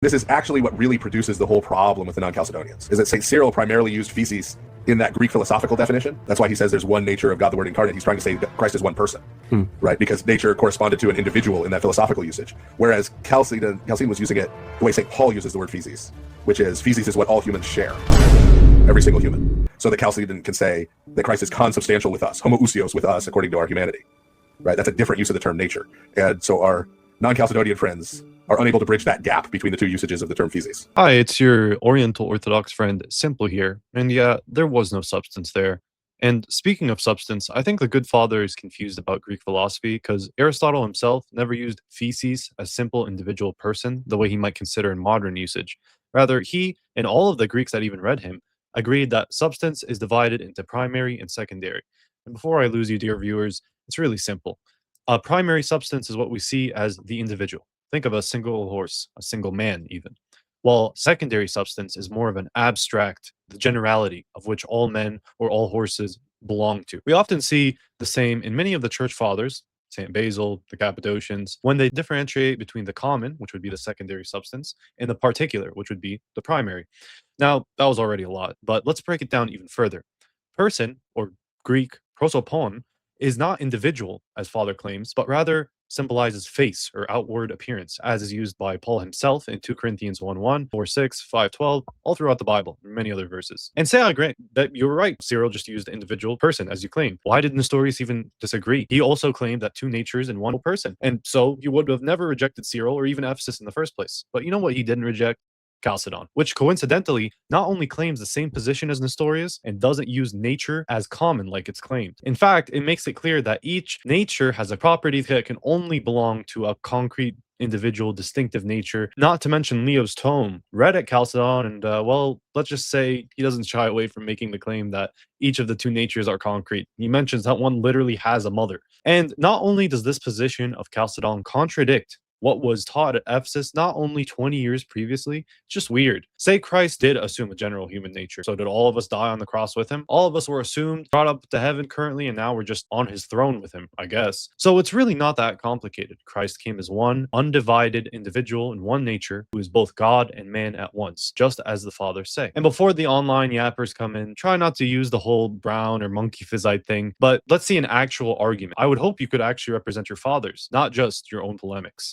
This is actually what really produces the whole problem with the non-Chalcedonians, is that St. Cyril primarily used feces in that Greek philosophical definition. That's why he says there's one nature of God the Word incarnate. He's trying to say that Christ is one person, right? Because nature corresponded to an individual in that philosophical usage. Whereas Chalcedon was using it the way St. Paul uses the word feces, which is feces is what all humans share, every single human. So that Chalcedon can say that Christ is consubstantial with us, homoousios with us, according to our humanity, right? That's a different use of the term nature. And so our non-Chalcedonian friends are unable to bridge that gap between the two usages of the term feces. Hi, it's your Oriental Orthodox friend, Simple here. And yeah, there was no substance there. And speaking of substance, I think the good father is confused about Greek philosophy because Aristotle himself never used feces, a simple individual person, the way he might consider in modern usage. Rather, he and all of the Greeks that even read him agreed that substance is divided into primary and secondary. And before I lose you, dear viewers, it's really simple. A primary substance is what we see as the individual. Think of a single horse, a single man, even. While secondary substance is more of an abstract, the generality of which all men or all horses belong to. We often see the same in many of the church fathers, St. Basil, the Cappadocians, when they differentiate between the common, which would be the secondary substance, and the particular, which would be the primary. Now, that was already a lot, but let's break it down even further. Person, or Greek prosopon, is not individual, as Father claims, but rather symbolizes face or outward appearance, as is used by Paul himself in 2 Corinthians 1:1, 4:6, 5:12, all throughout the Bible, and many other verses. And say I grant that you're right, Cyril just used individual person, as you claim. Why did Nestorius even disagree? He also claimed that two natures in one person, and so he would have never rejected Cyril or even Ephesus in the first place. But you know what he didn't reject? Chalcedon, which coincidentally not only claims the same position as Nestorius and doesn't use nature as common like it's claimed. In fact, it makes it clear that each nature has a property that can only belong to a concrete individual distinctive nature, not to mention Leo's tome read at Chalcedon, and well, let's just say he doesn't shy away from making the claim that each of the two natures are concrete. He mentions that one literally has a mother. And not only does this position of Chalcedon contradict what was taught at Ephesus not only 20 years previously, it's just weird. Say Christ did assume a general human nature. So did all of us die on the cross with him? All of us were assumed, brought up to heaven currently, and now we're just on his throne with him, I guess. So it's really not that complicated. Christ came as one undivided individual in one nature who is both God and man at once, just as the fathers say. And before the online yappers come in, try not to use the whole Brown or monkey physite thing, but let's see an actual argument. I would hope you could actually represent your fathers, not just your own polemics.